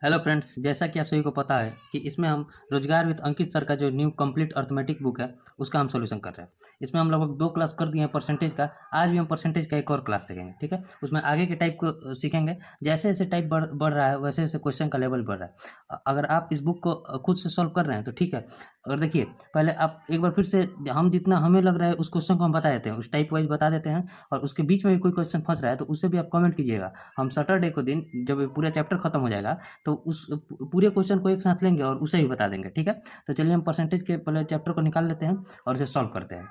Hello friends, जैसा कि आप सभी को पता है कि इसमें हम रोजगार विद अंकित सर का जो न्यू कंप्लीट अर्थमेटिक बुक है उसका हम सॉल्यूशन कर रहे हैं। इसमें हम लगभग 2 क्लास कर दिए हैं परसेंटेज का। आज भी हम परसेंटेज का एक और क्लास देखेंगे, ठीक है। उसमें आगे के टाइप को सीखेंगे। जैसे जैसे टाइप बढ़ रहा है वैसे वैसे क्वेश्चन का लेवल बढ़ रहा है। अगर आप इस बुक को खुद से सॉल्व कर रहे हैं तो ठीक है। और देखिए, पहले आप एक बार फिर से हम जितना हमें लग रहा है उस क्वेश्चन को हम बता देते हैं, उस टाइप वाइज बता देते हैं। और उसके बीच में भी कोई क्वेश्चन फंस रहा है तो उससे भी आप कमेंट कीजिएगा। हम सैटरडे को दिन जब ये पूरा चैप्टर खत्म हो जाएगा तो उस पूरे क्वेश्चन को एक साथ लेंगे और उसे ही बता देंगे, ठीक है। तो चलिए हम परसेंटेज के पहले चैप्टर को निकाल लेते हैं और इसे सॉल्व करते हैं।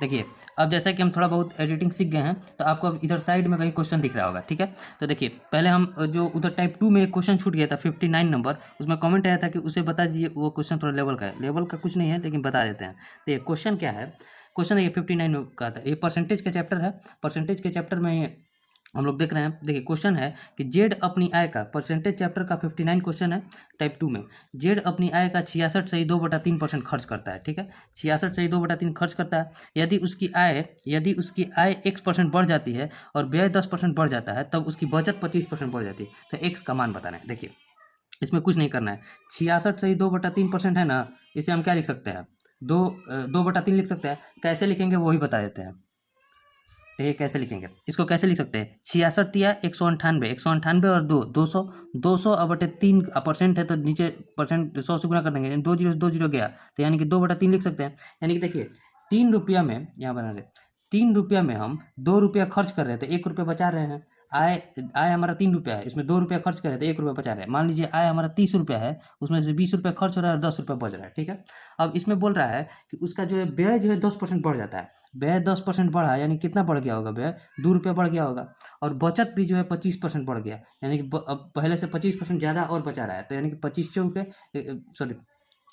देखिए, अब जैसा कि हम थोड़ा बहुत एडिटिंग सीख गए हैं तो आपको अब इधर साइड में कहीं क्वेश्चन दिख रहा होगा, ठीक है। तो देखिए, पहले हम जो उधर टाइप 2 में एक क्वेश्चन छूट गया था 59 नंबर, उसमें कमेंट आया था कि उसे बता दीजिए। वो क्वेश्चन थोड़ा लेवल का है, लेवल का कुछ नहीं है लेकिन बता देते हैं। देखिए क्वेश्चन क्या है। क्वेश्चन देखिए 59 का था। ये परसेंटेज का चैप्टर है। परसेंटेज के चैप्टर में हम लोग देख रहे हैं। देखिए क्वेश्चन है कि जेड अपनी आय का, परसेंटेज चैप्टर का 59 क्वेश्चन है टाइप 2 में। जेड अपनी आय का 66.2/3% खर्च करता है, ठीक है। 66.2/3 खर्च करता है। यदि उसकी आय x% बढ़ जाती है और व्यय 10% बढ़ जाता है तब उसकी बचत 25% बढ़ जाती है। तो x का मान बताना है। देखिए, इसमें कुछ नहीं करना है। 66.2/3% है ना, इसे हम क्या लिख सकते हैं, 2/3 लिख सकते हैं। कैसे लिखेंगे वही बता देते हैं। तो ये कैसे लिखेंगे, इसको कैसे लिख सकते हैं। 66 या 198, 198 और 200, 200/3% है तो नीचे परसेंट 100 से गुना कर देंगे, 2 जीरो गया तो यानी कि 2/3 लिख सकते हैं। यानी कि देखिए 3 रुपया में, यहाँ बना रहे 3 रुपया में हम 2 रुपया खर्च कर रहे थे, 1 रुपया बचा रहे हैं। आय आय हमारा 3 रुपया है, इसमें 2 रुपया खर्च कर रहे थे, 1 रुपया बचा रहे हैं। मान लीजिए आय हमारा 30 रुपया है, उसमें से 20 रुपया खर्च हो रहा है और 10 रुपया बच रहा है, ठीक है। अब इसमें बोल रहा है कि उसका जो है व्यय जो है 10% बढ़ जाता है। व्यय 10% बढ़ा यानी कितना बढ़ गया होगा, व्यय 2 रुपया बढ़ गया होगा। और बचत भी जो है 25% बढ़ गया, यानी कि अब पहले से 25% ज़्यादा और बचा रहा है। तो यानी कि 25 सॉरी,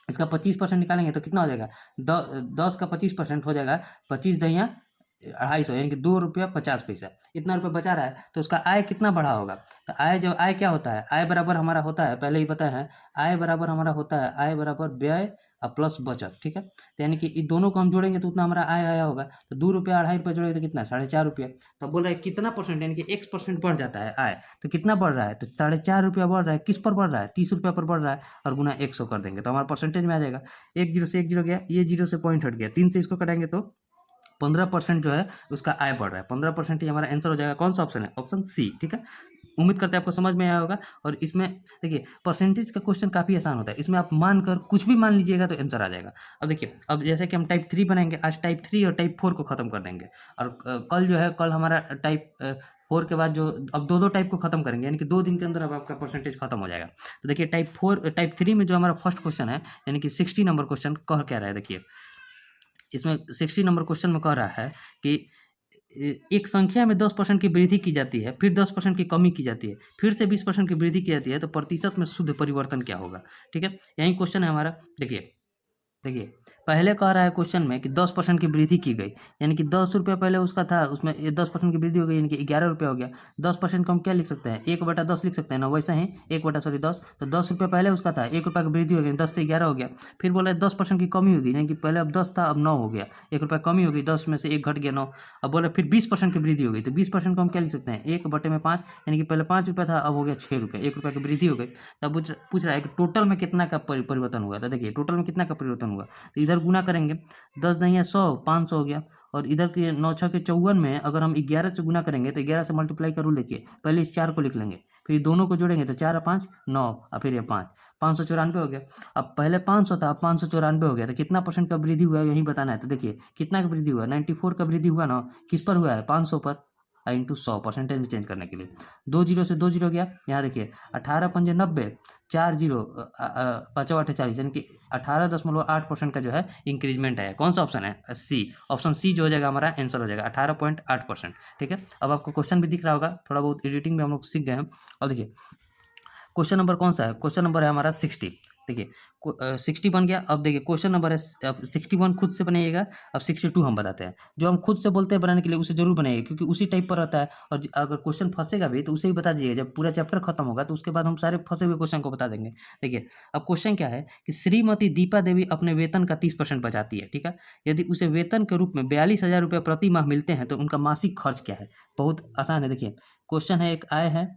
इसका 25% निकालेंगे तो कितना हो जाएगा, 10 का 25% हो जाएगा 25 दहिया 250, यानी कि 2 रुपया 50 पैसा। इतना रुपया बचा रहा है तो उसका आय कितना बढ़ा होगा। तो आय, जब आय क्या होता है, आय बराबर हमारा होता है, पहले ही पता है, आय बराबर हमारा होता है, आय बराबर व्यय प्लस बचत, ठीक है। तो यानी कि इन दोनों को हम जोड़ेंगे तो उतना हमारा आय आया होगा। तो 2 रुपया 2.5 रुपया जोड़ेंगे तो कितना, 4.5 रुपया। तो बोल रहा है कितना परसेंट, यानी कि x% बढ़ जाता है आय। तो कितना बढ़ रहा है, तो 4.5 रुपया बढ़ रहा है। किस पर बढ़ रहा है, 30 रुपया पर बढ़ रहा है। और गुना 100 कर देंगे तो हमारा परसेंटेज में आ जाएगा। 1 जीरो से 1 जीरो गया, ये जीरो से पॉइंट हट गया, 3 से इसको कटाएंगे तो 15% जो है उसका आय बढ़ रहा है। 15% ही हमारा आंसर हो जाएगा। कौन सा ऑप्शन है, ऑप्शन सी, ठीक है। उम्मीद करते हैं आपको समझ में आया होगा। और इसमें देखिए परसेंटेज का क्वेश्चन काफ़ी आसान होता है। इसमें आप मानकर कुछ भी मान लीजिएगा तो आंसर आ जाएगा। अब देखिए, अब जैसे कि हम टाइप 3 बनाएंगे, आज टाइप 3 और टाइप 4 को खत्म कर देंगे। और कल जो है, कल हमारा टाइप 4 के बाद जो अब दो टाइप को खत्म करेंगे, यानी कि 2 दिन के अंदर अब आपका परसेंटेज खत्म हो जाएगा। तो देखिए टाइप 3 में जो हमारा फर्स्ट क्वेश्चन है, यानी कि 60 नंबर क्वेश्चन कह क्या रहा है। देखिए इसमें 60 नंबर क्वेश्चन में कह रहा है कि एक संख्या में 10% की वृद्धि की जाती है, फिर 10% की कमी की जाती है, फिर से 20% की वृद्धि की जाती है, तो प्रतिशत में शुद्ध परिवर्तन क्या होगा, ठीक है। यही क्वेश्चन है हमारा। देखिए पहले कह रहा है क्वेश्चन में कि 10% की वृद्धि की गई, यानी कि 10 रुपया पहले उसका था, उसमें 10% की वृद्धि हो गई, यानी कि 11 रुपया हो गया। 10% को हम क्या लिख सकते हैं, 1/10 लिख सकते हैं ना, वैसा ही 1/10। तो 10 रुपया पहले उसका था, 1 रुपया की वृद्धि हो गई, 10 से 11 हो गया। फिर बोला 10% की कमी होगी, यानी कि पहले अब 10 था अब 9 हो गया, 1 रुपया कमी हो गई, 10 में से 1 घट गया 9। अब बोला फिर 20% की वृद्धि हो गई, तो 20% को हम क्या लिख सकते हैं, 1/5, यानी कि पहले 5 रुपया था अब हो गया 6 रुपया, 1 रुपया की वृद्धि हो गई। तब पूछ रहा है कि टोटल में कितना का परिवर्तन हुआ। तो देखिए टोटल में कितना का परिवर्तन हुआ, तो इधर गुना करेंगे, 10 दहिया 100, 500 हो गया। और इधर के 9 6 54 में अगर हम 11 से गुना करेंगे तो 11 से मल्टीप्लाई का रूल देखिए, पहले इस 4 को लिख लेंगे, फिर दोनों को जोड़ेंगे तो 4 और 5 9, और फिर ये 5, 594 हो गया। अब पहले 500 था, अब 594 हो गया। तो कितना परसेंट का वृद्धि हुआ है यही बताना है। तो देखिए कितना का वृद्धि हुआ, 94 का वृद्धि हुआ ना, किस पर हुआ है, 500 पर, इंटू 100 परसेंटेज में चेंज करने के लिए। 2 जीरो से 2 जीरो गया, यहाँ देखिए 18×5 = 90, 4 जीरो 5×8 = 40, यानी कि 18.8% का जो है इंक्रीजमेंट है। कौन सा ऑप्शन है, सी, ऑप्शन सी जो हो जाएगा हमारा आंसर हो जाएगा 18.8%, ठीक है। अब आपको क्वेश्चन भी दिख रहा होगा, थोड़ा बहुत एडिटिंग में हम लोग सीख गए हैं। और देखिए क्वेश्चन नंबर कौन सा है, क्वेश्चन नंबर है हमारा 60। देखिए 60 बन गया। अब देखिए क्वेश्चन नंबर है, अब 61 खुद से बनाइएगा। अब 62 हम बताते हैं। जो हम खुद से बोलते हैं बनाने के लिए उसे जरूर बनाइए, क्योंकि उसी टाइप पर रहता है। और अगर क्वेश्चन फंसेगा भी तो उसे ही बता दीजिएगा। जब पूरा चैप्टर खत्म होगा तो उसके बाद हम सारे फंसे हुए क्वेश्चन को बता देंगे। देखिए अब क्वेश्चन क्या है कि श्रीमती दीपा देवी अपने वेतन का 30% बचाती है, ठीक है। यदि उसे वेतन के रूप में 42,000 रुपये प्रति माह मिलते हैं तो उनका मासिक खर्च क्या है। बहुत आसान है। देखिए क्वेश्चन है, एक आय है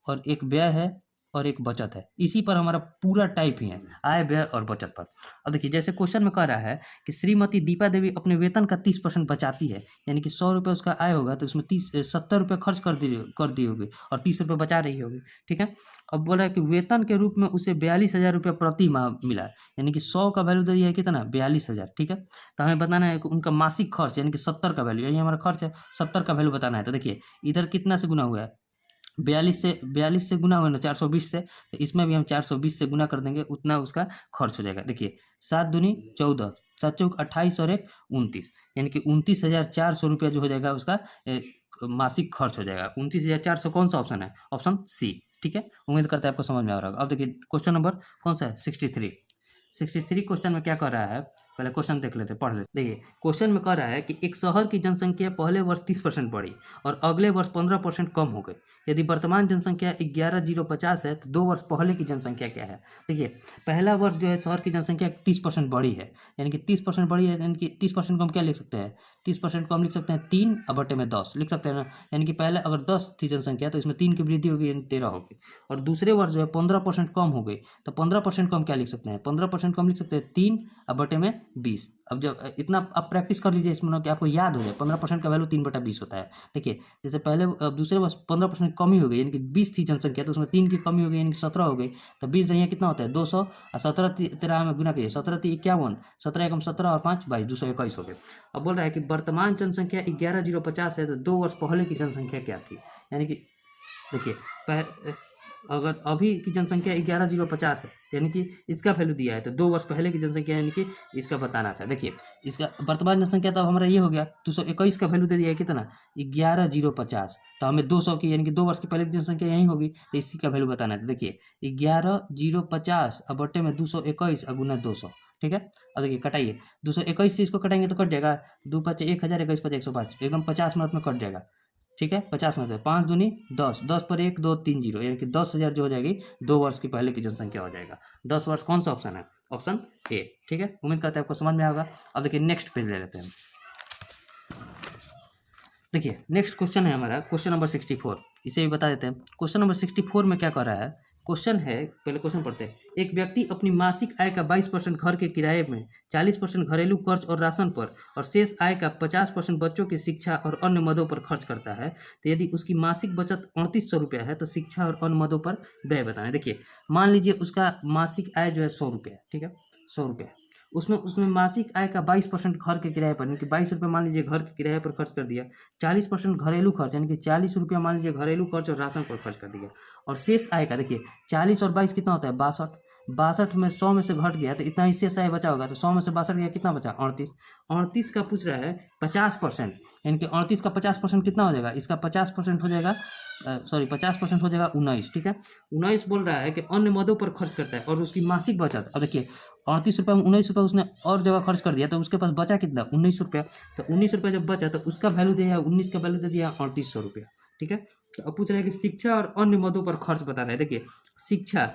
और एक व्यय है और एक बचत है। इसी पर हमारा पूरा टाइप ही है, आय व्यय और बचत पर। अब देखिए जैसे क्वेश्चन में कह रहा है कि श्रीमती दीपा देवी अपने वेतन का 30% बचाती है, यानी कि 100 रुपये उसका आय होगा तो उसमें 70 रुपये खर्च कर दी होगी और 30 रुपये बचा रही होगी, ठीक है। अब बोला है कि वेतन के रूप में उसे 42,000 रुपये प्रति माह मिला है, यानी कि 100 का वैल्यू दे दिया है कितना, 42,000, ठीक है। तो हमें बताना है कि उनका मासिक खर्च यानी कि 70 का वैल्यू, यही हमारा खर्च है, 70 का वैल्यू बताना है। तो देखिए इधर कितना से गुना हुआ है, 42 से गुना हुआ ना 420 से, तो इसमें भी हम 420 से गुना कर देंगे, उतना उसका खर्च हो जाएगा। देखिए 7 दूनी 14, 7 चौक 28 और 1 29, यानी कि 29,400 रुपया जो हो जाएगा उसका मासिक खर्च हो जाएगा। 29,400 कौन सा ऑप्शन है, ऑप्शन सी, ठीक है। उम्मीद करते हैं आपको समझ में आ रहा होगा। अब देखिए क्वेश्चन नंबर कौन सा है, 63 क्वेश्चन में क्या कर रहा है, पहले क्वेश्चन देख लेते, पढ़ लेते। देखिए क्वेश्चन में कह रहा है कि एक शहर की जनसंख्या पहले वर्ष 30% बढ़ी और अगले वर्ष 15% कम हो गई। यदि वर्तमान जनसंख्या 11,050 है तो 2 वर्ष पहले की जनसंख्या क्या है। देखिए पहला वर्ष जो है शहर की जनसंख्या 30% बढ़ी है, यानी कि 30% बढ़ी है, यानी कि 30% को हम क्या लिख सकते हैं, 30% को हम लिख सकते हैं 3/10 लिख सकते हैं ना, यानी कि पहले अगर 10 थी जनसंख्या तो इसमें 3 की वृद्धि होगी यानी 13 होगी। और दूसरे वर्ष जो है 15% कम हो गई, तो 15% को हम क्या लिख सकते हैं, 15% को हम लिख सकते हैं 3/20। अब जब इतना आप प्रैक्टिस कर लीजिए इसमें कि आपको याद हो जाए, 15% का वैल्यू 3/20 होता है। देखिए जैसे पहले अब दूसरे वर्ष 15% कमी हो गई, यानी कि 20 थी जनसंख्या तो उसमें 3 की कमी हो गई, यानी कि 17 हो गई। तो 20 यहाँ कितना होता है 200 और 17 13 में गुना कीजिए, 17 × 51, 17 एकम 17 और 5 22, 221 हो गए। अब बोल रहा है कि वर्तमान जनसंख्या 11,050 है तो 2 वर्ष पहले की जनसंख्या क्या थी, यानी कि देखिए अगर अभी की जनसंख्या 11,050 है, यानी कि इसका वैल्यू दिया है, तो 2 वर्ष पहले की जनसंख्या यानी कि इसका बताना था। देखिए इसका वर्तमान जनसंख्या तो हमारा ये हो गया 221 का वैल्यू दे दिया है कितना, 11,050, तो हमें 200 की यानी कि 2 वर्ष की पहले की जनसंख्या यही होगी, तो इसी का वैल्यू बताना है। देखिए 11,050 अब बटे में 221 गुना 200, ठीक है। अब देखिए कटाइए, 221 से इसको कटाएंगे तो कट जाएगा, 2 × 5 = 1,000, 21 × 5 = 105, एकदम 50 मिनट में कट जाएगा, ठीक है। 50 में से 5 दूनी 10, 10 पर 1 2 3 0, यानी कि 10,000 जो हो जाएगी 2 वर्ष की पहले की जनसंख्या हो जाएगा। 10 वर्ष कौन सा ऑप्शन है, ऑप्शन ए, ठीक है। उम्मीद करते हैं आपको समझ में आएगा। अब देखिए नेक्स्ट पेज ले लेते हैं। देखिए नेक्स्ट क्वेश्चन है हमारा क्वेश्चन नंबर 64, इसे भी बता देते हैं। क्वेश्चन नंबर 64 में क्या कर रहा है, क्वेश्चन है, पहले क्वेश्चन पढ़ते हैं। एक व्यक्ति अपनी मासिक आय का 22% घर के किराए में, 40% घरेलू खर्च और राशन पर और शेष आय का 50% बच्चों की शिक्षा और अन्य मदों पर खर्च करता है, तो यदि उसकी मासिक बचत 3800 रुपया है तो शिक्षा और अन्य मदों पर व्यय बताना है। देखिए मान लीजिए उसका मासिक आय जो है 100 रुपया, ठीक है, 100 रुपया, उसमें मासिक आय का 22% घर के किराए पर, यानी कि 22 रुपये मान लीजिए घर के किराए पर खर्च कर दिया, 40% घरेलू खर्च यानी कि 40 रुपया मान लीजिए घरेलू खर्च और राशन पर खर्च कर दिया, और शेष आय का देखिए 40 और 22 कितना होता है 62, 62 में 100 में से घट गया तो इतना ही शेष आय बचा होगा, तो 100 में से 62 गया कितना बचा 38, 38 का पूछ रहा है 50%, यानी कि 38 का 50% कितना हो जाएगा, इसका 50% हो जाएगा 50% हो जाएगा 19, ठीक है। 19 बोल रहा है कि अन्य मदों पर खर्च करता है और उसकी मासिक बचत, अब देखिए 38 रुपये में 19 रुपये उसने और जगह खर्च कर दिया तो उसके पास बचा कितना 19 रुपया, तो 19 रुपये जब बचा तो उसका वैल्यू दिया 19 का वैल्यू दे दिया 3800 रुपया, ठीक है। तो अब पूछ रहा है कि शिक्षा और अन्य मदों पर खर्च बताना है। देखिए शिक्षा,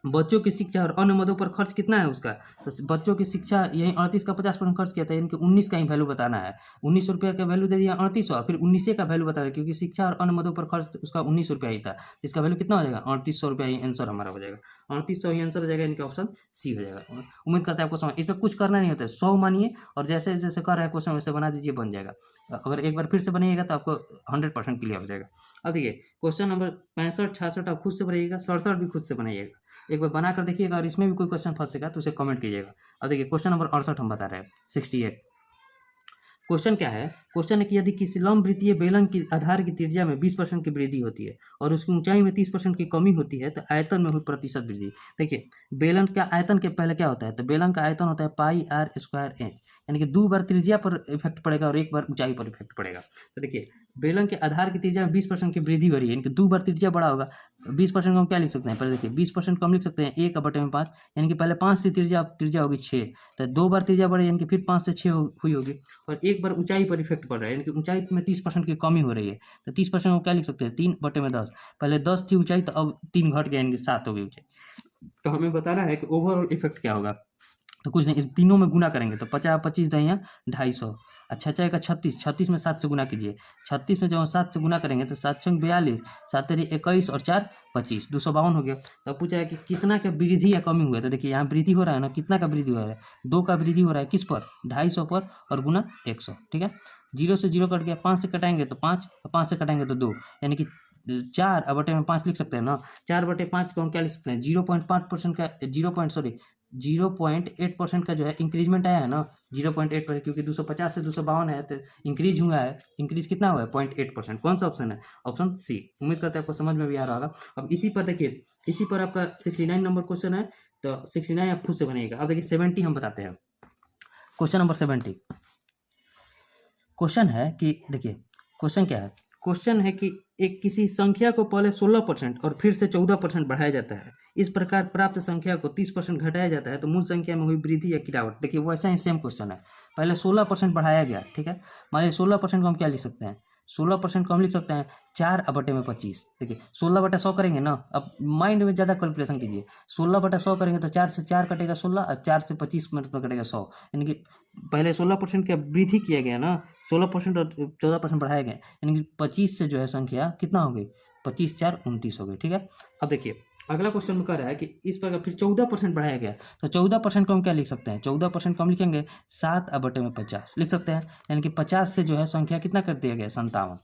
बच्चों की शिक्षा और अन्य मदों पर खर्च कितना है उसका, तो बच्चों की शिक्षा यही 38 का 50% खर्च किया था, यानी कि 19 का ही वैल्यू बताना है। 19 रुपये का वैल्यू दे दिया 3800, फिर 19 का वैल्यू बताना है क्योंकि शिक्षा और अन्य मदों पर खर्च उसका 19 रुपया ही था, इसका वैल्यू कितना हो जाएगा 3800 रुपया ही आंसर हमारा हो जाएगा, 3800 ही आंसर हो जाएगा, इनका ऑप्शन सी हो जाएगा। उम्मीद करते हैं आपको समझ, इसमें कुछ करना नहीं होता है, 100 मानिए और जैसे जैसे कर रहा है क्वेश्चन वैसे बना दीजिए, बन जाएगा। अगर एक बार फिर से बनिएगा तो आपको 100% क्लियर हो जाएगा। अब देखिए क्वेश्चन नंबर 65 66 आप खुद से बनाइएगा, 67 भी खुद से बनाइएगा, एक बार बना कर देखिएगा, और इसमें भी कोई क्वेश्चन फंसेगा तो उसे कमेंट कीजिएगा। अब देखिए क्वेश्चन नंबर 68 हम बता रहे हैं 68। क्वेश्चन क्या है, क्वेश्चन है कि यदि किसी लंब वृत्तीय बेलन की आधार की त्रिज्या में 20% की वृद्धि होती है और उसकी ऊंचाई में 30% की कमी होती है तो आयतन में हुई प्रतिशत वृद्धि। देखिए बेलन का आयतन के पहले क्या होता है, तो बेलन का आयतन होता है πr² इंच, यानी कि 2 बार त्रिज्या पर इफेक्ट पड़ेगा और 1 बार ऊंचाई पर इफेक्ट पड़ेगा। तो देखिए बेलन के आधार की त्रिज्या में 20% की वृद्धि हो रही है, यानी कि 2 बार त्रिज्या बड़ा होगा, 20% को हम क्या लिख सकते हैं, पहले देखिए 20% को हम लिख सकते हैं 1/5, यानी कि पहले 5 से त्रिज्या होगी 6, तो 2 बार त्रिज्या बढ़े यानी कि फिर 5 से 6 हुई होगी, और 1 बार ऊंचाई पर इफेक्ट पड़ रहा है, यानी कि ऊंचाई में 30% की कमी हो रही है, तो 30% को क्या लिख सकते हैं 3/10, पहले 10 थी ऊंचाई तो अब 3 घट गया, यानी कि 7 हो गई ऊंचाई। तो हमें बताना है कि ओवरऑल इफेक्ट क्या होगा, तो कुछ नहीं, इस तीनों में गुना करेंगे तो 50 25 दहिया 250, अच्छा जाएगा 36, 36 में 7 से गुना कीजिए, 36 में जब हम 7 से गुना करेंगे तो 7 छंग 42, 7 तेरी 21 और 4 25, 252 हो गया। तो अब पूछ रहा है कि कितना का वृद्धि या कमी हुआ है, तो देखिए यहाँ वृद्धि हो रहा है ना, कितना का वृद्धि हो रहा है, 2 का वृद्धि हो रहा है, किस पर, 250 पर और गुना 100, ठीक है। 0 से 0 कट गया, 5 से कटाएंगे तो 5, 5 से कटाएंगे तो 2, यानी कि 4 बटे में 5 लिख सकते हैं ना, 4/5 को हम क्या लिख सकते हैं, 0.5% का 0.8% का जो है इंक्रीजमेंट आया है ना, 0.8%, क्योंकि 250 से 252 है तो इंक्रीज हुआ है, इंक्रीज कितना हुआ है 0.8%। कौन सा ऑप्शन है, ऑप्शन सी। उम्मीद करते हैं आपको समझ में भी आ रहा होगा। अब इसी पर देखिए, इसी पर आपका 69 नंबर क्वेश्चन है, तो 69 आप खुद से बनेगा। अब देखिए 70 हम बताते हैं, क्वेश्चन नंबर 70। क्वेश्चन है कि देखिए क्वेश्चन क्या है, क्वेश्चन है कि एक किसी संख्या को पहले 16% और फिर से 14% बढ़ाया जाता है, इस प्रकार प्राप्त संख्या को 30% घटाया जाता है, तो मूल संख्या में हुई वृद्धि या गिरावट। देखिए वैसा ही सेम क्वेश्चन है, पहले 16% बढ़ाया गया, ठीक है। मान लीजिए 16% को हम क्या लिख सकते हैं, 16% को हम लिख सकते हैं 4/25। देखिए 16/100 करेंगे ना, अब माइंड में ज़्यादा कैलकुलेशन कीजिए, 16/100 करेंगे तो 4 से 4 कटेगा 16 और 4 से 25 मतलब कटेगा 100, यानी कि पहले 16% का वृद्धि किया गया ना, 16% और 14% बढ़ाया गया, यानी कि 25 से जो है संख्या कितना हो गई, 25 4 29 हो गई, ठीक है। अब देखिए अगला क्वेश्चन में कह रहा है कि इस पर फिर 14% बढ़ाया गया, तो 14% को हम क्या लिख सकते हैं, 14% को हम लिखेंगे 7/50 लिख सकते हैं, यानी कि 50 से जो है संख्या कितना कर दिया गया 57।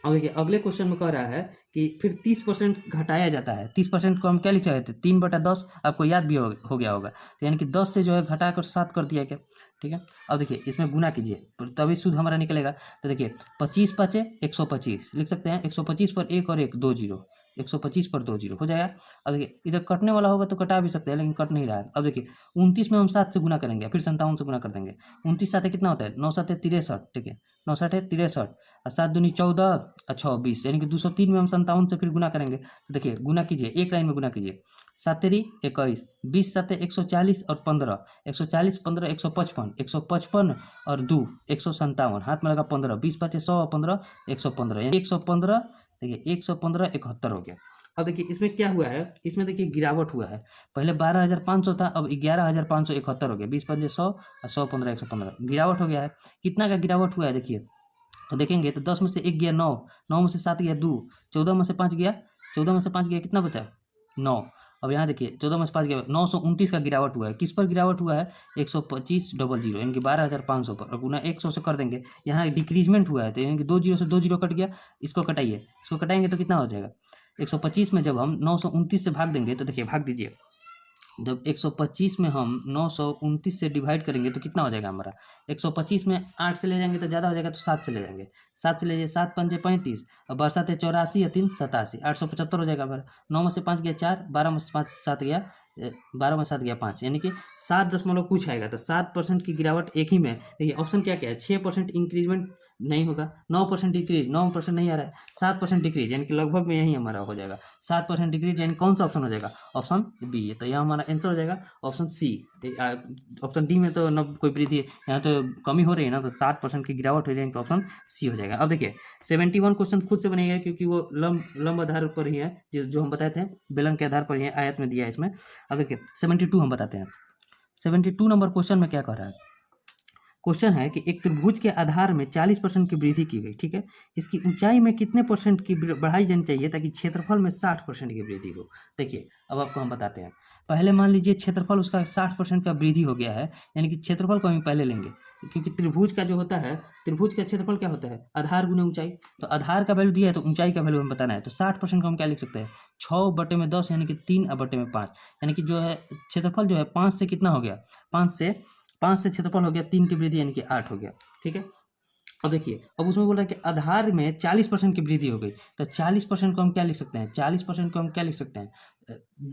अब देखिए अगले क्वेश्चन में कह रहा है कि फिर 30% घटाया जाता है, 30% को हम क्या लिख सकते हैं, 3/10, आपको याद भी हो गया होगा, तो यानी कि 10 से जो है घटाकर 7 कर दिया गया, ठीक है। अब देखिए इसमें गुना कीजिए तभी शुद्ध हमारा निकलेगा, तो देखिए 25 5 125 लिख सकते हैं, 125 पर 1 और 1 2 0, 125 पर 2 0 हो जाएगा। अब देखिए इधर कटने वाला होगा तो कटा भी सकते हैं, लेकिन कट नहीं रहा है। अब देखिए 29 में हम 7 से गुना करेंगे, फिर 57 से गुना कर देंगे, 29 7 कितना होता है, 9 7 63, ठीक है, 9 7 63 और 7 दूनी 14 और 6 20, यानी कि 203 में हम 57 से फिर गुना करेंगे, तो देखिए गुना कीजिए, एक लाइन में गुना कीजिए, 7 तेरी 21, 20 7 140 और 15, 140 15 155, 155 और 2 157, हाथ में लगा 15, 20 5 100 और 15 115, यानी 115, देखिए 115 71 हो गया। अब देखिए इसमें क्या हुआ है, इसमें देखिए गिरावट हुआ है, पहले 12,500 था, अब 11,571 हो गया, 20 5 100 और 100 15 115, गिरावट हो गया है। कितना का गिरावट हुआ है देखिए, तो देखेंगे तो 10 में से 1 गया 9, 9 में से 7 गया 2, 14 में से 5 गया, 14 में से 5 गया, कितना बचा 9। अब यहाँ देखिए 14 में से 5 गया 929 का गिरावट हुआ है, किस पर गिरावट हुआ है, 125 यानी कि 12,500 पर, और गुना 100 से कर देंगे, यहाँ डिक्रीजमेंट हुआ है, तो यानी कि 2 जीरो से 2 जीरो कट गया, इसको कटाइए, इसको कटाएंगे तो कितना हो जाएगा, 125 में जब हम 929 से भाग देंगे, तो देखिए भाग दीजिए, जब 125 में हम 929 से डिवाइड करेंगे तो कितना हो जाएगा हमारा, 125 में 8 से ले जाएंगे तो ज़्यादा हो जाएगा, तो 7 से ले जाएंगे, 7 से ले जाइए, 7 पंजे 35 और बरसात है 84 या 3 87, 875 हो जाएगा हमारा। 9 में से 5 गया 4, 12 में से 5 7 गया, 12 में 7 गया 5, यानी कि 7 दशमलव कुछ आएगा, तो 7% की गिरावट एक ही में। देखिए ऑप्शन क्या क्या है, 6% इंक्रीजमेंट नहीं होगा, 9% डिक्रीज, 9% नहीं आ रहा है, 7% डिक्रीज, यानी कि लगभग में यही हमारा हो जाएगा, 7% डिक्रीज, यानी कौन सा ऑप्शन हो जाएगा, ऑप्शन बी। तो यहाँ हमारा आंसर हो जाएगा ऑप्शन सी। ऑप्शन डी में तो न कोई वृद्धि, यहाँ तो कमी हो रही है ना, तो 7% की गिरावट हो रही है, तो ऑप्शन सी हो जाएगा। अब देखिए 71 क्वेश्चन खुद से बनेगा, क्योंकि वो लंब आधार पर ही है, जो हम बताए थे बेलन के आधार पर ही है, आयत में दिया है इसमें। अब देखिए 72 हम बताते हैं, 72 नंबर क्वेश्चन में क्या कह रहा है, क्वेश्चन है कि एक त्रिभुज के आधार में 40% की वृद्धि की गई, ठीक है, इसकी ऊंचाई में कितने परसेंट की बढ़ाई जानी चाहिए ताकि क्षेत्रफल में 60% की वृद्धि हो। देखिए अब आपको हम बताते हैं, पहले मान लीजिए क्षेत्रफल उसका 60% का वृद्धि हो गया है, यानी कि क्षेत्रफल को हम पहले लेंगे, क्योंकि त्रिभुज का जो होता है, त्रिभुज का क्षेत्रफल क्या होता है, आधार गुने ऊंचाई, तो आधार का वैल्यू दिया है तो ऊंचाई का वैल्यू हमें बताना है, तो 60% को हम क्या लिख सकते हैं, 6/10, यानी कि 3/5, यानी कि जो है क्षेत्रफल जो है 5 से कितना हो गया, 5 से क्षेत्रफल हो गया, 3 की वृद्धि यानी कि 8 हो गया, ठीक है। अब देखिए अब उसमें बोल रहा है कि आधार में 40% की वृद्धि हो गई, तो 40% को हम क्या लिख सकते हैं, 40% को हम क्या लिख सकते हैं,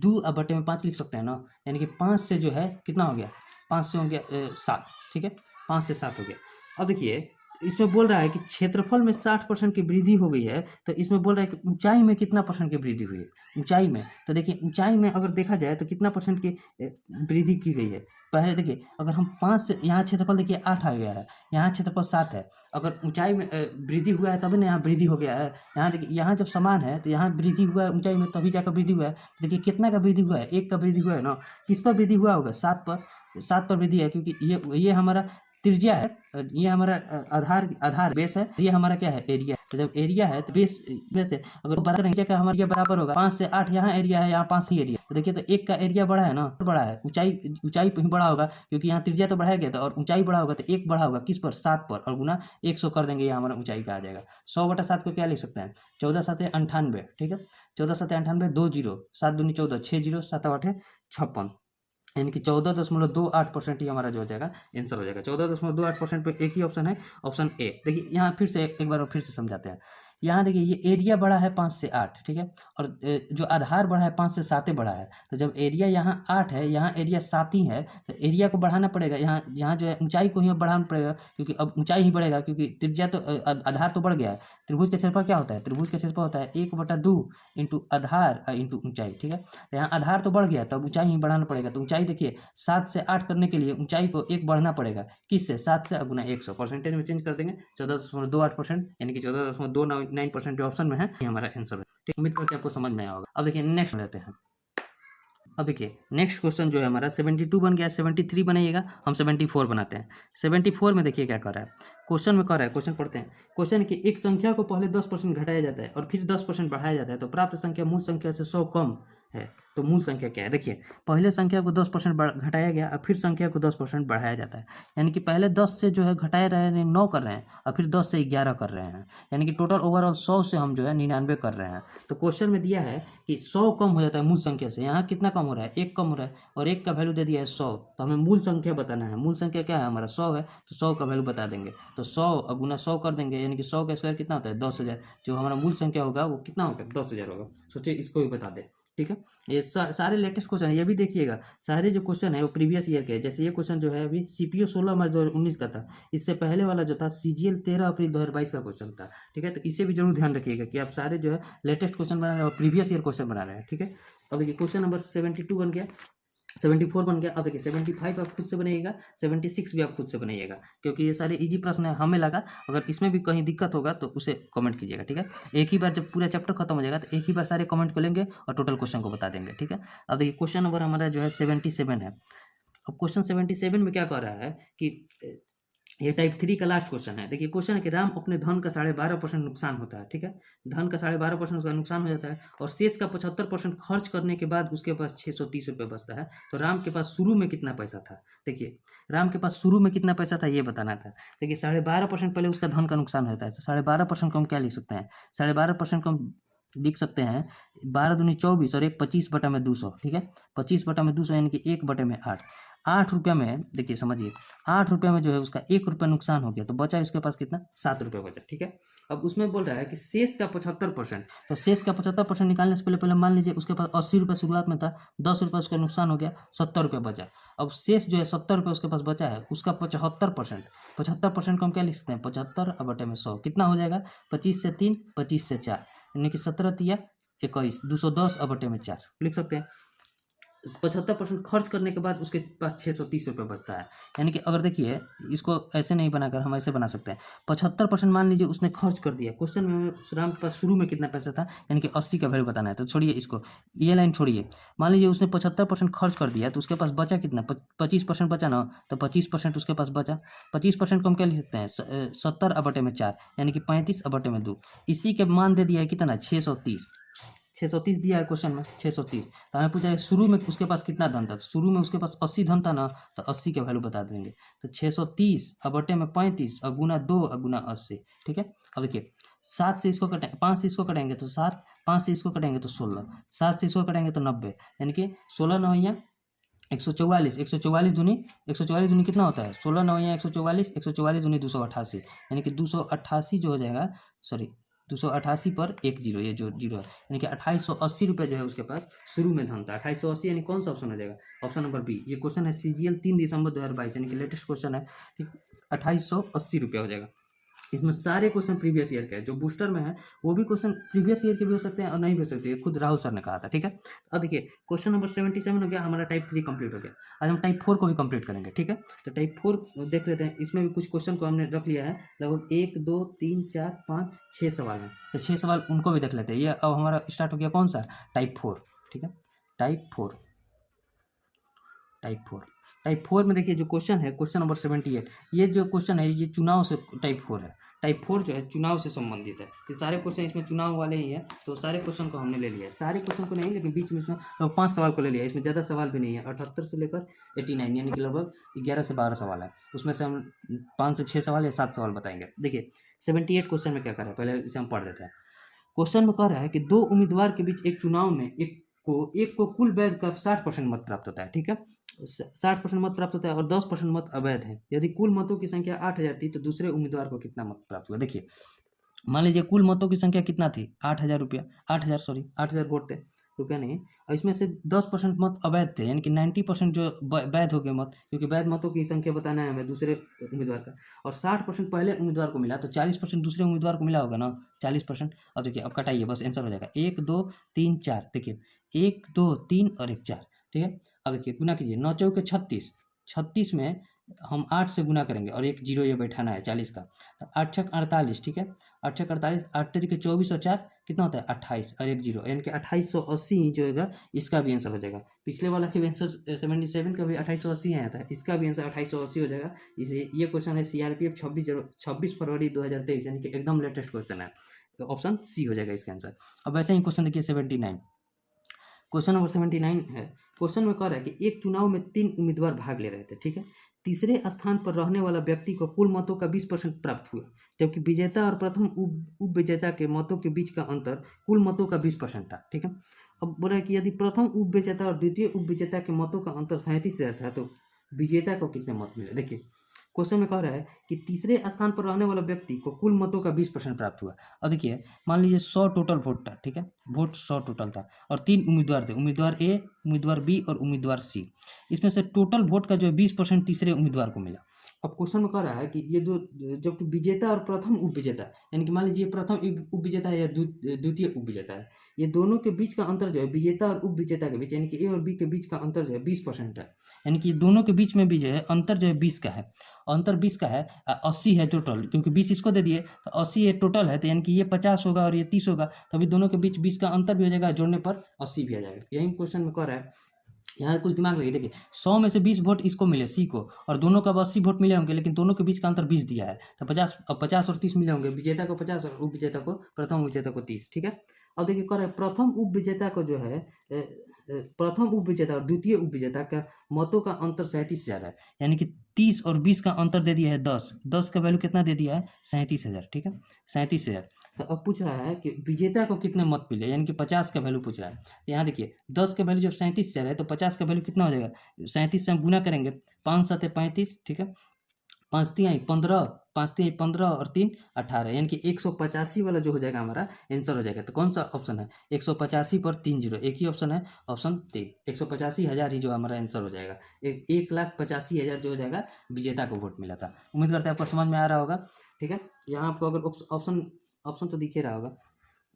2/5 लिख सकते हैं ना, यानी कि 5 से जो है कितना हो गया, 5 से हो गया 7, ठीक है, 5 से 7 हो गया। अब देखिए इसमें बोल रहा है कि क्षेत्रफल में 60% की वृद्धि हो गई है, तो इसमें बोल रहा है कि ऊंचाई में कितना परसेंट की वृद्धि हुई है, ऊंचाई में, तो देखिए ऊंचाई में अगर देखा जाए तो कितना परसेंट की वृद्धि की गई है। पहले देखिए अगर हम 5 से, यहाँ क्षेत्रफल देखिए 8 आ गया है, यहाँ क्षेत्रफल 7 है, अगर ऊंचाई में वृद्धि हुआ है तभी ना यहाँ वृद्धि हो गया है। यहाँ देखिए यहाँ जब समान है तो यहाँ वृद्धि हुआ है ऊंचाई में, तभी जाकर वृद्धि हुआ है। देखिए कितना का वृद्धि हुआ है, 1 का वृद्धि हुआ है ना, किस पर वृद्धि हुआ होगा, 7 पर, 7 पर वृद्धि है, क्योंकि ये हमारा त्रिज्या है, ये हमारा आधार आधार बेस है, ये हमारा क्या है एरिया। तो जब एरिया है तो बेस बेस है, अगर बराबर नहीं क्या हमारा बराबर होगा 5 से 8 यहाँ एरिया है, यहाँ 5 ही एरिया। तो देखिए तो एक का एरिया बड़ा है ना, बड़ा है, ऊंचाई ऊंचाई ही बड़ा होगा क्योंकि यहाँ त्रिज्या तो बढ़ाया गया था और ऊंचाई बड़ा होगा, तो एक बड़ा होगा किस पर 7 पर, और गुना 100 कर देंगे, ये हमारा ऊंचाई का आ जाएगा। 100/7 को क्या लिख सकते हैं 14×7 = 98, ठीक है। 14×7 = 98, 2 जीरो, 7 दूनी 14, 6 जीरो, 7×8 = 56, यानी कि 14.28% ही हमारा जो हो जाएगा आंसर हो जाएगा। 14.28% पे एक ही ऑप्शन है, ऑप्शन ए। देखिए यहाँ फिर से एक बार फिर से समझाते हैं। यहाँ देखिए ये एरिया बड़ा है 5 से 8, ठीक है, और जो आधार बड़ा है 5 से 7 बड़ा है। तो जब एरिया यहाँ 8 है, यहाँ एरिया 7 ही है, तो एरिया को बढ़ाना पड़ेगा, यहाँ यहाँ जो है ऊंचाई को ही बढ़ाना पड़ेगा, क्योंकि अब ऊंचाई ही बढ़ेगा क्योंकि त्रिज्या तो आधार तो बढ़ गया है। त्रिभुज का क्षेत्रफल क्या होता है, त्रिभुज का क्षेत्रफल होता है 1/2 इंटू आधार इंटू ऊंचाई, ठीक है। तो यहाँ आधार तो बढ़ गया, तब ऊंचाई ही बढ़ाना पड़ेगा। तो ऊंचाई देखिए 7 से 8 करने के लिए ऊंचाई को 1 बढ़ना पड़ेगा, किससे 7 से गुना 100, परसेंटेज में चेंज कर देंगे 14.28%, यानी कि 14.29% जो ऑप्शन में है ये हमारा आंसर है। ठीक, उम्मीद करते हैं आपको समझ में आया होगा। अब देखिए नेक्स्ट लेते हैं। अब देखिए नेक्स्ट क्वेश्चन जो है हमारा 72 बन गया, 73 बनाइएगा, हम 74 बनाते हैं। 74 में देखिए क्या कर रहा है, क्वेश्चन में कर रहा है, क्वेश्चन पढ़ते हैं। क्वेश्चन कि एक संख्या को पहले 10% घटाया जाता है और फिर 10% बढ़ाया जाता है, तो प्राप्त संख्या मूल संख्या से 100 कम है, तो मूल संख्या क्या है। देखिए पहले संख्या को 10% घटाया गया और फिर संख्या को 10% बढ़ाया जाता है, यानी कि पहले 10 से जो है घटाए रहे हैं 9 कर रहे हैं और फिर 10 से 11 कर रहे हैं, यानी कि टोटल ओवरऑल 100 से हम जो है 99 कर रहे हैं। तो क्वेश्चन में दिया है कि 100 कम हो जाता है मूल संख्या से, यहाँ कितना कम हो रहा है 1 कम हो रहा है, और 1 का वैल्यू दे दिया है 100, तो हमें मूल संख्या बताना है। मूल संख्या क्या है हमारा 100 है, तो 100 का वैल्यू बता देंगे, तो 100 गुना 100 कर देंगे, यानी कि 100 का स्क्वायर कितना होता है 10,000, जो हमारा मूल संख्या होगा वो कितना होगा 10,000 होगा। सोचिए इसको भी बता दे, ठीक है। ये सारे लेटेस्ट क्वेश्चन है, ये भी देखिएगा सारे जो क्वेश्चन है वो प्रीवियस ईयर के हैं। जैसे ये क्वेश्चन जो है अभी सीपीओ 16 मार्च 2019 का था, इससे पहले वाला जो था सीजीएल 13 अप्रैल 2022 का क्वेश्चन था, ठीक है। तो इसे भी जरूर ध्यान रखिएगा कि आप सारे जो है लेटेस्ट क्वेश्चन बना रहे हैं और प्रीवियस ईयर क्वेश्चन बना रहे हैं, ठीक है। अब देखिए क्वेश्चन नंबर 72 बन गया, 74 बन गया। अब देखिए 75 आप खुद से बनाइएगा, 76 भी आप खुद से बनाइएगा, क्योंकि ये सारे इजी प्रश्न है हमें लगा। अगर इसमें भी कहीं दिक्कत होगा तो उसे कमेंट कीजिएगा, ठीक है। एक ही बार जब पूरा चैप्टर खत्म हो जाएगा तो एक ही बार सारे कमेंट को लेंगे और टोटल क्वेश्चन को बता देंगे, ठीक है। अब देखिए क्वेश्चन नंबर हमारा जो है 77 है। अब क्वेश्चन 77 में क्या कह रहा है कि ये टाइप 3 का लास्ट क्वेश्चन है। देखिए क्वेश्चन है कि राम अपने धन का 12.5% नुकसान होता है, ठीक है। धन का 12.5% उसका नुकसान हो जाता है और शेष का 75% खर्च करने के बाद उसके पास 630 रुपये बचता है। तो राम के पास शुरू में कितना पैसा था, देखिए राम के पास शुरू में कितना पैसा था ये बताना था। देखिए 12.5% पहले उसका धन का नुकसान होता है, तो 12.5% को हम क्या लिख सकते हैं, 12.5% को हम लिख सकते हैं 12 दूनी 24 और एक 25/200, ठीक है। 25/200 यानी कि 1/8। 8 रुपया में देखिए समझिए 8 रुपया में जो है उसका 1 रुपया नुकसान हो गया, तो बचा इसके पास कितना 7 रुपया बचा, ठीक है। अब उसमें बोल रहा है कि शेष का 75%, तो शेष का 75% निकालने से पहले पहले मान लीजिए उसके पास 80 रुपया शुरुआत में था, 10 रुपया उसका नुकसान हो गया, 70 रुपया बचा। अब शेष जो है 70 रुपया उसके पास बचा है, उसका 75%, 75% को हम क्या लिख सकते हैं 75/100 कितना हो जाएगा 25 से 3, 25 से 4, यानी कि 17×3=21, 210/4 लिख सकते हैं। 75% खर्च करने के बाद उसके पास 630 रुपये बचता है, यानी कि अगर देखिए इसको ऐसे नहीं बनाकर हम ऐसे बना सकते हैं। 75% मान लीजिए उसने खर्च कर दिया, क्वेश्चन में राम के पास शुरू में कितना पैसा था, यानी कि 80 का वैल्यू बताना है। तो छोड़िए इसको, ये लाइन छोड़िए, मान लीजिए उसने 75% खर्च कर दिया, तो उसके पास बचा कितना 25% बचा ना, तो 25% उसके पास बचा। 25% को हम क्या लिख सकते हैं 70/4, यानी कि 35/2। इसी के मान दे दिया है कितना 630, 630 दिया है क्वेश्चन में 630। तो हमें पूछा है शुरू में उसके पास कितना धन था, तो शुरू में उसके पास 80 धन था ना, तो 80 का वैल्यू बता देंगे। तो 630/35 और गुना 2 और गुना 80, ठीक है। अब देखिए 7 से इसको कटेंगे, 5 से इसको कटेंगे तो 7, 5 से इसको कटेंगे तो 16, 7 से इसको कटेंगे तो 90, यानी कि 16 9 144, 144 दूनी 144 दूनी कितना होता है 16 9 144, 144 दूनी 288, यानी कि 288 जो हो जाएगा, सॉरी 288 पर 1 जीरो, ये जो जीरो है, यानी कि 2880 रुपये जो है उसके पास शुरू में धन था। 2880 यानी कौन सा ऑप्शन हो जाएगा, ऑप्शन नंबर बी। ये क्वेश्चन है सीजीएल 3 दिसंबर 2022, यानी कि लेटेस्ट क्वेश्चन है, ठीक। 2880 रुपया हो जाएगा। इसमें सारे क्वेश्चन प्रीवियस ईयर के हैं, जो बूस्टर में है वो भी क्वेश्चन प्रीवियस ईयर के भी हो सकते हैं और नहीं भी हो सकते हैं, खुद राहुल सर ने कहा था, ठीक है। अब देखिए क्वेश्चन नंबर 77 हो गया, हमारा टाइप 3 कंप्लीट हो गया। आज हम टाइप 4 को भी कंप्लीट करेंगे, ठीक है। तो टाइप 4 देख लेते हैं, इसमें भी कुछ क्वेश्चन को हमने रख लिया है, लगभग 1 2 3 4 5 6 सवाल हैं, तो 6 सवाल उनको भी देख लेते हैं। ये अब हमारा स्टार्ट हो गया कौन सा टाइप 4, ठीक है। Type 4 type 4। टाइप 4 में देखिए जो क्वेश्चन है, क्वेश्चन नंबर 78, ये जो क्वेश्चन है ये चुनाव से टाइप 4 है। टाइप 4 जो है चुनाव से संबंधित है। ये सारे क्वेश्चन इसमें चुनाव वाले ही हैं, तो सारे क्वेश्चन को हमने ले लिया है। सारे क्वेश्चन को नहीं, लेकिन बीच में इसमें 5 सवाल को ले लिया है। इसमें ज़्यादा सवाल भी नहीं है, 78 से लेकर 89 यानी कि लगभग 11 से 12 सवाल है। उसमें से हम 5 से 6 सवाल या 7 सवाल बताएंगे। देखिए 78 क्वेश्चन में क्या कर रहा है, पहले इसे हम पढ़ देते हैं। क्वेश्चन में कह रहा है कि दो उम्मीदवार के बीच एक चुनाव में एक को कुल वैध का 60% मत प्राप्त होता है, ठीक है। 60% मत प्राप्त होता है और 10% मत अवैध है। यदि कुल मतों की संख्या 8000 थी तो दूसरे उम्मीदवार को कितना मत प्राप्त हुआ। देखिए मान लीजिए कुल मतों की संख्या कितना थी, 8000 वोट थे, रुपया नहीं। और इसमें से 10% मत अवैध थे, यानी कि 90% जो वैध हो गए मत, क्योंकि वैध मतों की संख्या बताना है हमें दूसरे उम्मीदवार का। और 60% पहले उम्मीदवार को मिला, तो 40% दूसरे उम्मीदवार को मिला होगा ना, 40%। अब देखिए अब कटाइए, बस आंसर हो जाएगा 1 2 3 4। देखिए 1 2 3 और 1 4, ठीक है। अब देखिए गुना कीजिए, 9 चौके 36, 36 में हम 8 से गुना करेंगे और एक जीरो ये बैठाना है 40 का, तो 8 छक 48, ठीक है। 8 छक 48, 8 तरीके 24 और 4 कितना होता है 28 और एक जीरो, यानी कि 2880 जो होगा इसका भी आंसर हो जाएगा। पिछले वाला के आंसर 77 का भी 2880 आया था, इसका भी आंसर 2880 हो जाएगा। इसे ये क्वेश्चन है CRPF 26 फरवरी 2023, यानी कि एकदम लेटेस्ट क्वेश्चन है, तो ऑप्शन सी हो जाएगा इसका आंसर। अब वैसे ही क्वेश्चन देखिए 79, क्वेश्चन नंबर 79 है। क्वेश्चन में कह रहा है कि एक चुनाव में 3 उम्मीदवार भाग ले रहे थे, ठीक है। तीसरे स्थान पर रहने वाला व्यक्ति को कुल मतों का 20% प्राप्त हुआ, जबकि विजेता और प्रथम उप विजेता के मतों के बीच का अंतर कुल मतों का 20% था, ठीक है। अब बोला कि यदि प्रथम उप विजेता और द्वितीय उप विजेता के मतों का अंतर 37 था तो विजेता को कितने मत मिले। देखिए क्वेश्चन में कह रहा है कि तीसरे स्थान पर रहने वाला व्यक्ति को कुल मतों का 20% प्राप्त हुआ। अब देखिए मान लीजिए 100 टोटल वोट था, ठीक है, वोट 100 टोटल था और 3 उम्मीदवार थे, उम्मीदवार ए, उम्मीदवार बी और उम्मीदवार सी। इसमें से टोटल वोट का जो है 20% तीसरे उम्मीदवार को मिला। अब क्वेश्चन में कह रहा है कि ये जो जबकि विजेता और प्रथम उप विजेता, यानी कि मान लीजिए प्रथम उप विजेता है या द्वितीय उप विजेता है, ये दोनों के बीच का अंतर जो है विजेता और उप विजेता के बीच, यानी कि ए और बी के बीच का अंतर जो है 20% है। यानी कि दोनों के बीच में भी जो है अंतर जो है 20 का है, अंतर 20 का है। 80 है टोटल, क्योंकि 20 इसको दे दिए तो 80 ये टोटल है, तो यानी कि ये 50 होगा और ये 30 होगा, तभी दोनों के बीच 20 का अंतर भी हो जाएगा, जोड़ने पर 80 भी आ जाएगा। यही क्वेश्चन में कह रहा है। यहाँ कुछ दिमाग लगे, देखिए 100 में से 20 वोट इसको मिले सी को, और दोनों का 80 वोट मिले होंगे, लेकिन दोनों के बीच का अंतर 20 दिया है, तो 50 और 30 मिले होंगे, विजेता को 50 और उप विजेता को, प्रथम उप विजेता को 30, ठीक है। अब देखिए कह रहा है प्रथम उप विजेता को जो है प्रथम उप विजेता और द्वितीय उप विजेता का मतों का अंतर 37,000 है, यानी कि 30 और 20 का अंतर दे दिया है 10, 10 का वैल्यू कितना दे दिया है 37,000, ठीक है, 37,000। तो अब पूछ रहा है कि विजेता को कितने मत मिले, यानी कि 50 का वैल्यू पूछ रहा है। तो यहाँ देखिए 10 का वैल्यू जब 37,000 है तो 50 का वैल्यू कितना हो जाएगा, 37 से हम गुना करेंगे, 5 7 35, ठीक है, 5 3 15, 5 3 15 और 3 18, यानी कि 185 वाला जो हो जाएगा हमारा आंसर हो जाएगा। तो कौन सा ऑप्शन है 185 पर 3 जीरो, एक ही ऑप्शन है, ऑप्शन 3, 185,000 ही जो हमारा आंसर हो जाएगा। 1,85,000 जो हो जाएगा विजेता को वोट मिला था। उम्मीद करते हैं आपको समझ में आ रहा होगा, ठीक है। यहाँ आपको अगर ऑप्शन तो दिख ही रहा होगा।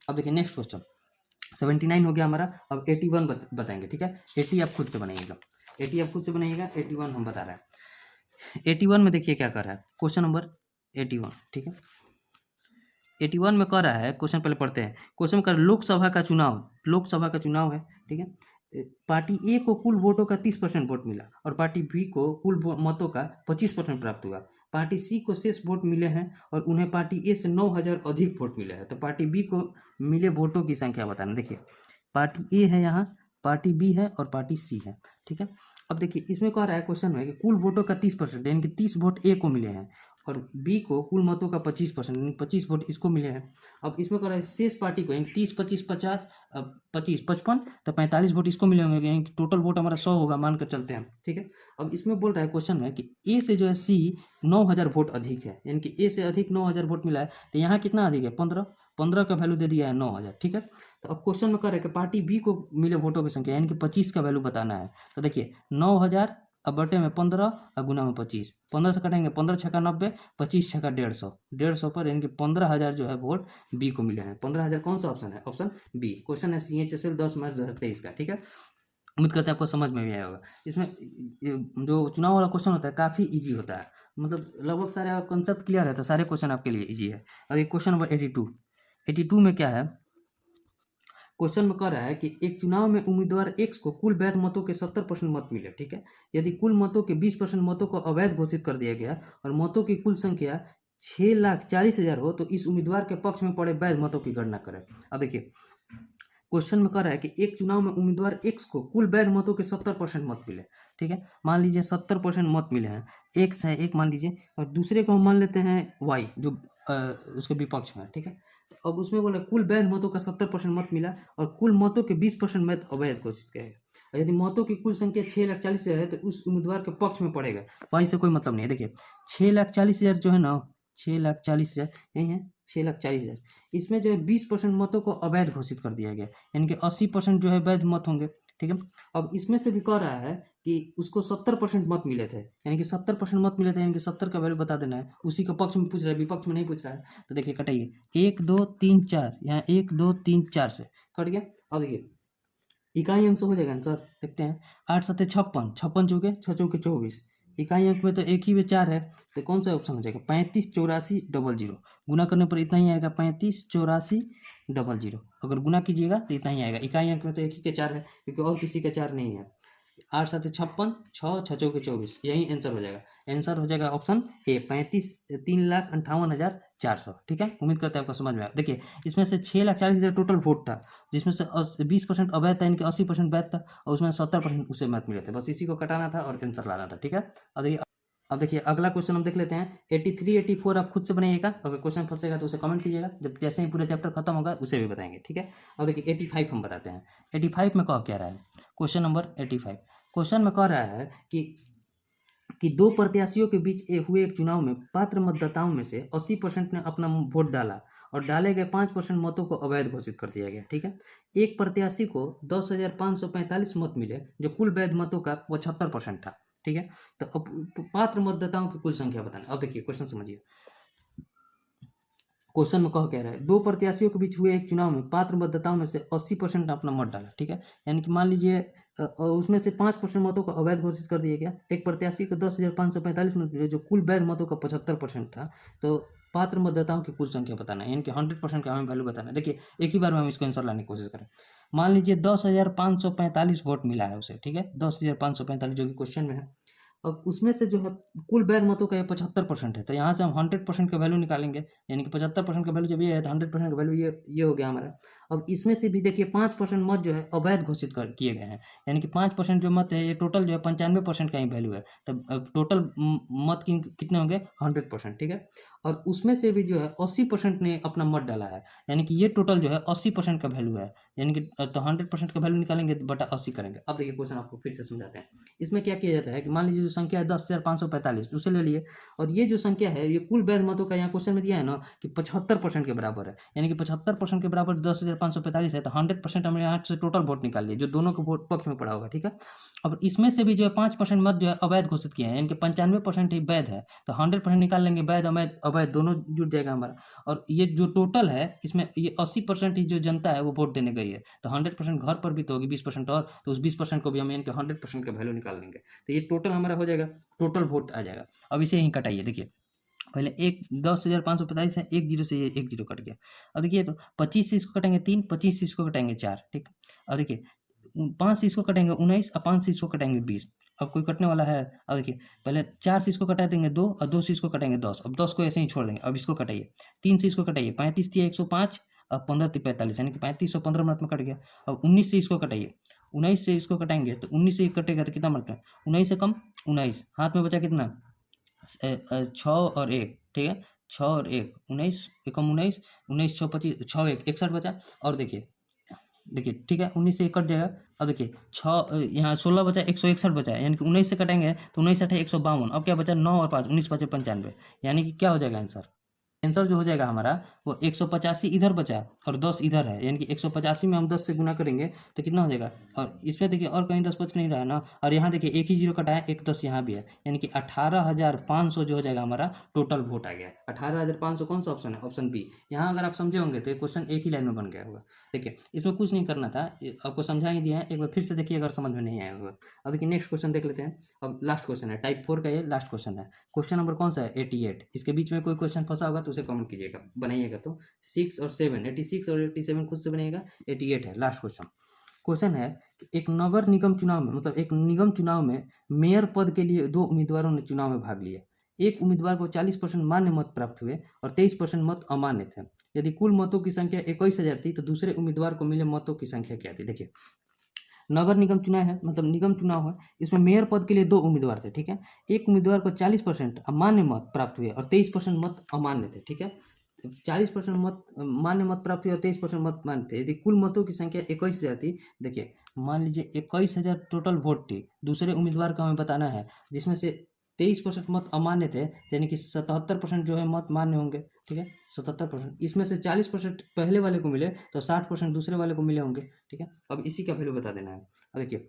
अब देखिए नेक्स्ट क्वेश्चन 79 हो गया हमारा। अब 81 बताएंगे, ठीक है। 80 आप खुद से बनाइएगा, 80 आप खुद से बनाइएगा, 81 हम बता रहे हैं। 81 में देखिए क्या कर रहा है, क्वेश्चन नंबर 81, ठीक है। 81 में कह रहा है, क्वेश्चन पहले पढ़ते हैं। क्वेश्चन कर लोकसभा का चुनाव है, ठीक है। पार्टी ए को कुल वोटों का 30% वोट मिला और पार्टी बी को कुल मतों का 25% प्राप्त हुआ। पार्टी सी को शेष वोट मिले हैं और उन्हें पार्टी ए से 9,000 अधिक वोट मिले हैं, तो पार्टी बी को मिले वोटों की संख्या बताना। देखिए पार्टी ए है यहाँ, पार्टी बी है और पार्टी सी है, ठीक है। अब देखिए इसमें कह रहा है क्वेश्चन में कि कुल वोटों का 30%, यानी कि 30 वोट ए को मिले हैं और बी को कुल मतों का 25%, यानी 25 वोट इसको मिले हैं। अब इसमें कह रहा है शेष पार्टी को, यानी 30 25 50 25 55, तो 45 वोट इसको मिले होंगे, यानी कि टोटल वोट हमारा 100 होगा, मान कर चलते हैं, ठीक है। अब इसमें बोल रहा है क्वेश्चन में कि ए से जो है सी 9,000 वोट अधिक है, यानी कि ए से अधिक 9,000 वोट मिला है, तो यहाँ कितना अधिक है 15 का वैल्यू दे दिया है 9,000, ठीक है। तो अब क्वेश्चन में कह रहा है कि पार्टी बी को मिले वोटों की संख्या, यानी कि 25 का वैल्यू बताना है। तो देखिए 9,000 अब बटे में 15 और गुना में 25, 15 से कटेंगे, 15 छक्का 90, 25 छक्का 150, 150 पर यानी कि 15,000 जो है वोट बी को मिले हैं। 15,000 कौन सा ऑप्शन है, ऑप्शन बी। क्वेश्चन है CHSL 10 मार्च 2023 का, ठीक है। उम्मीद करते हैं आपको समझ में भी आया होगा। इसमें जो चुनाव वाला क्वेश्चन होता है काफ़ी ईजी होता है, मतलब लगभग सारे कॉन्सेप्ट क्लियर है, तो सारे क्वेश्चन आपके लिए ईजी है। और ये क्वेश्चन नंबर 82 में क्या है, क्वेश्चन में कह रहा है कि एक चुनाव में उम्मीदवार एक्स को कुल वैध मतों के 70% मत मिले, ठीक है। यदि कुल मतों के 20% मतों को अवैध घोषित कर दिया गया और मतों की कुल संख्या 6,40,000 हो, तो इस उम्मीदवार के पक्ष में पड़े वैध मतों की गणना करें। अब देखिए क्वेश्चन में कह रहा है कि एक चुनाव में उम्मीदवार एक्स को कुल वैध मतों के 70% मत मिले, ठीक है। मान लीजिए 70% मत मिले हैं, एक्स है एक मान लीजिए, और दूसरे को हम मान लेते हैं वाई जो उसके विपक्ष में है, ठीक है। अब उसमें बोला कुल वैध मतों का 70% मत मिला और कुल मतों के 20% मत अवैध घोषित किया गया। यदि मतों की कुल संख्या 6,40,000 है तो उस उम्मीदवार के पक्ष में पड़ेगा, वाई से कोई मतलब नहीं है। देखिए 6,40,000 जो है ना, 6,40,000 यही है, 6,40,000, इसमें जो है 20% मतों को अवैध घोषित कर दिया गया, यानी कि 80% जो है वैध मत होंगे, ठीक है। अब इसमें से भी कह रहा है कि उसको 70% मत मिले थे, यानी कि 70% मत मिले थे, यानी कि 70 का वैल्यू बता देना है। उसी का पक्ष में पूछ रहा है, विपक्ष में नहीं पूछ रहा है। तो देखिए कटाइए, 1 2 3 4, यहाँ 1 2 3 4 से कट गया। अब देखिए इकाई अंक से हो जाएगा आंसर, देखते हैं। 8 7 56, 56 चौके 6 चौके 24, इकाई अंक में तो एक ही में 4 है, तो कौन सा ऑप्शन हो जाएगा? 35 84 00, गुना करने पर इतना ही आएगा, 35 84 00। अगर गुना कीजिएगा तो इतना ही आएगा। इकाई अंक में तो एक ही के 4 है, क्योंकि और किसी का 4 नहीं है। 8 7 56, 6 6 चौके 24, यही आंसर हो जाएगा। आंसर हो जाएगा ऑप्शन ए, 3,58,400, ठीक है। उम्मीद करते हैं आपको समझ में आया। देखिए इसमें से 6,40,000 टोटल वोट था, जिसमें से 20% अवैध था, इनके 80% वैध था, और उसमें 70% उसे मत मिले थे। बस इसी को कटाना था और आंसर लाना था, ठीक है। अब देखिए अगला क्वेश्चन हम देख लेते हैं। 83 84 आप खुद से बनाइएगा, अगर क्वेश्चन फंसेगा तो उसे कमेंट कीजिएगा, जब जैसे ही पूरा चैप्टर खत्म होगा उसे भी बताएंगे, ठीक है। अब देखिए 85 हम बताते हैं। 85 में कह क्या रहा है, क्वेश्चन नंबर 85। क्वेश्चन में कह रहा है कि दो प्रत्याशियों के बीच हुए एक चुनाव में पात्र मतदाताओं में से 80% ने अपना वोट डाला और डाले गए 5% मतों को अवैध घोषित कर दिया गया, ठीक है। एक प्रत्याशी को 10,545 मत मिले, जो कुल वैध मतों का 75% था, ठीक है। तो अब पात्र मतदाताओं की कुल संख्या बताना। अब देखिए क्वेश्चन समझिए, क्वेश्चन में कह रहा है दो प्रत्याशियों के बीच हुए एक चुनाव में पात्र मतदाताओं में से 80% अपना मत डाला, ठीक है। यानी कि मान लीजिए उसमें से 5% मतों को अवैध घोषित कर दिया गया। एक प्रत्याशी को 10,545 मत मिले, जो कुल वैध मतों का 75% था। तो पात्र मतदाताओं की कुल संख्या बताना है, यानी कि 100% का हमें वैल्यू बताना है। देखिए एक ही बार में हम इसको आंसर लाने की कोशिश करें। मान लीजिए 10,545 वोट मिला है उसे, ठीक है, 10,545 जो कि क्वेश्चन में है। अब उसमें से जो है कुल वैध मतों का ये 75% है, तो यहाँ से हम 100% का वैल्यू निकालेंगे, यानी कि 75% का वैल्यू जब ये है तो 100% का वैल्यू ये हो गया हमारा। अब इसमें से भी देखिए 5% मत जो है अवैध घोषित किए गए हैं, यानी कि 5% जो मत है ये टोटल जो है 95% का ही वैल्यू है। तब टोटल मत कितने होंगे? 100%, ठीक है। और उसमें से भी जो है 80% ने अपना मत डाला है, यानी कि ये टोटल जो है 80% का वैल्यू है, यानी कि तो 100% का वैल्यू निकालेंगे तो बटा 80 करेंगे। अब देखिए क्वेश्चन आपको फिर से समझाते हैं। इसमें क्या किया जाता है कि मान लीजिए जो संख्या है 10,545, उसे ले लिए, और ये जो संख्या है ये कुल वैध मतों का यहाँ क्वेश्चन में दिया है ना कि 75% के बराबर है, यानी कि 75% के बराबर 10,545 है, तो 100% हमने यहाँ से टोटल वोट निकाल लिए, जो दोनों के वोट पक्ष में पड़ा होगा, ठीक है। अब इसमें से भी जो है 5% मत जो है अवैध घोषित किया है, यानी कि 95% ही वैध है, तो 100% निकाल लेंगे, वैध अवैध दोनों जुट जाएगा हमारा। और ये जो टोटल है इसमें ये 80% ही जो जनता है वो वोट देने गई है, तो 100% घर पर भी तो होगी 20% और, तो उस 20% को भी हम यानी कि 100% का वैल्यू निकाल लेंगे, तो ये टोटल हमारा हो जाएगा, टोटल वोट आ जाएगा। अब इसे यहीं कटाइए, देखिए पहले 10,545 है, 1 0 से ये 1 0 कट गया। अब देखिए तो 25 से इसको कटेंगे 3, 25 से इसको कटेंगे 4, ठीक। अब देखिए 5 से इसको कटेंगे 19 और 5 से इसको कटेंगे 20। अब कोई कटने वाला है? अब देखिए पहले 4 से इसको कटा देंगे 2 और 2 से इसको कटेंगे 10। अब 10 को ऐसे ही छोड़ देंगे। अब इसको कटाइए, 3 से इसको कटाइए, 35 तिया 105 और 15 तिया 45, यानी कि 35 और 15 मिनट में कट गया। अब 19 से इसको कटाइए, 19 से इसको कटाएंगे तो 19 से कटेगा तो कितना मिनट में? 19 से कम 19, हाथ में बचा कितना? 6 और 1, ठीक है, 6 और 1 19, एकम 19, 19 6 25, 6 1 61 बचा। और देखिए ठीक है, 19 से 1 कट जाएगा। अब देखिए 6 यहाँ 16 बचा, 161 बचा है, यानी कि 19 से कटेंगे तो 19 8 152। अब क्या बचा? 9 और 5 19 बचे 95, यानी कि क्या हो जाएगा आंसर? आंसर जो हो जाएगा हमारा वो 185 इधर बचा और 10 इधर है, यानी कि 185 में हम 10 से गुना करेंगे तो कितना हो जाएगा? और इसमें देखिए और कहीं 10 बच नहीं रहा है ना, और यहाँ देखिए एक ही जीरो कटा है, एक 10 यहाँ भी है, यानी कि 18,500 जो हो जाएगा हमारा टोटल वोट आ गया। 18,500 कौन सा ऑप्शन है? Option B. यहाँ अगर आप समझे होंगे तो ये क्वेश्चन एक ही लाइन में बन गया होगा। देखिए इसमें कुछ नहीं करना था, आपको समझा ही दिया है, एक बार फिर से देखिए अगर समझ में नहीं आया होगा। अब देखिए नेक्स्ट क्वेश्चन देख लेते हैं। अब लास्ट क्वेश्चन है, टाइप 4 का ये लास्ट क्वेश्चन है। क्वेश्चन नंबर कौन सा है? 88। इसके बीच में कोई क्वेश्चन फंसा होगा तो उसे कमेंट कीजिएगा बनाइएगा तो। 6 और 7, 86 और 87 खुद से बनेगा, 88 है। लास्ट क्वेश्चन है कि एक नगर निगम चुनाव में, मतलब एक निगम चुनाव में मेयर पद के लिए 2 उम्मीदवारों ने चुनाव में भाग लिया। एक उम्मीदवार को 40% मान्य मत प्राप्त हुए और 23% मत अमान्य थे। यदि कुल मतों की संख्या 21,000 थी तो दूसरे उम्मीदवार को मिले मतों की संख्या क्या थी? देखिए, नगर निगम चुनाव है, मतलब निगम चुनाव है, इसमें मेयर पद के लिए 2 उम्मीदवार थे, ठीक है। एक उम्मीदवार को 40% मान्य मत प्राप्त हुए और 23% मत अमान्य थे, ठीक है। 40% मत मान्य मत प्राप्त हुए और 23% मत मान्य थे। यदि कुल मतों की संख्या 21,000 थी, देखिए मान लीजिए 21,000 टोटल वोट थी, दूसरे उम्मीदवार का हमें बताना है, जिसमें से 23% मत अमान्य थे, यानी कि 77% जो है मत मान्य होंगे, ठीक है। 77%, इसमें से 40% पहले वाले को मिले तो 60% दूसरे वाले को मिले होंगे, ठीक है। अब इसी का वैल्यू बता देना है। अब देखिए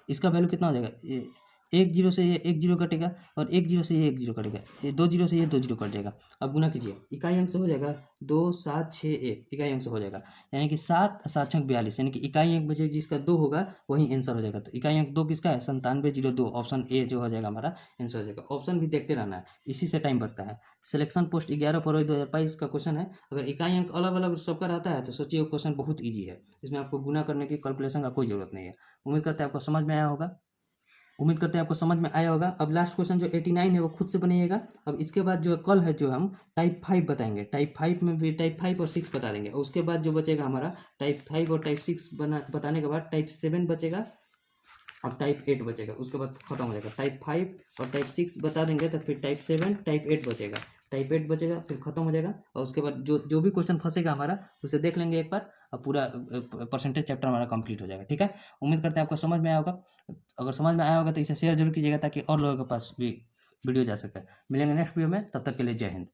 इसका वैल्यू कितना हो जाएगा, ये 1 जीरो से ये 1 जीरो कटेगा और 1 जीरो से ये 1 जीरो कटेगा, ये 2 जीरो से ये 2 जीरो कट जाएगा। अब गुना कीजिए, इकाई अंक से हो जाएगा 2 7 6 1, इकाई अंक से हो जाएगा, यानी कि 7 7 छक 42, यानी कि इकाई अंक बचे जिसका 2 होगा वही आंसर हो जाएगा। तो इकाई अंक 2 किसका है? 9702, ऑप्शन ए जो हो जाएगा हमारा आंसर हो जाएगा। ऑप्शन भी देखते रहना है, इसी से टाइम बचता है। सिलेक्शन पोस्ट 11 फरवरी 2022 का क्वेश्चन है। अगर इकाई अंक अलग अलग सबका रहता है तो सोचिए वो क्वेश्चन बहुत ईजी है, इसमें आपको गुना करने की कैलकुलेशन का कोई जरूरत नहीं है। उम्मीद करते हैं आपको समझ में आया होगा, उम्मीद करते हैं आपको समझ में आया होगा। अब लास्ट क्वेश्चन जो 89 है वो खुद से बनेगा। अब इसके बाद जो कल है जो हम टाइप 5 बताएंगे, टाइप 5 में भी टाइप 5 और 6 बता देंगे। और उसके बाद जो बचेगा हमारा टाइप 5 और टाइप 6 बताने के बाद टाइप 7 बचेगा और टाइप 8 बचेगा, उसके बाद खत्म हो जाएगा। टाइप 5 और टाइप 6 बता देंगे तो फिर टाइप 7 टाइप 8 बचेगा, टाइप 8 बचेगा, फिर खत्म हो जाएगा। और उसके बाद जो जो भी क्वेश्चन फंसेगा हमारा उसे देख लेंगे एक बार, और पूरा परसेंटेज चैप्टर हमारा कंप्लीट हो जाएगा, ठीक है। उम्मीद करते हैं आपको समझ में आया होगा। अगर समझ में आया होगा तो इसे शेयर जरूर कीजिएगा ताकि और लोगों के पास भी वीडियो जा सके। मिलेंगे नेक्स्ट वीडियो में, तब तक के लिए जय हिंद।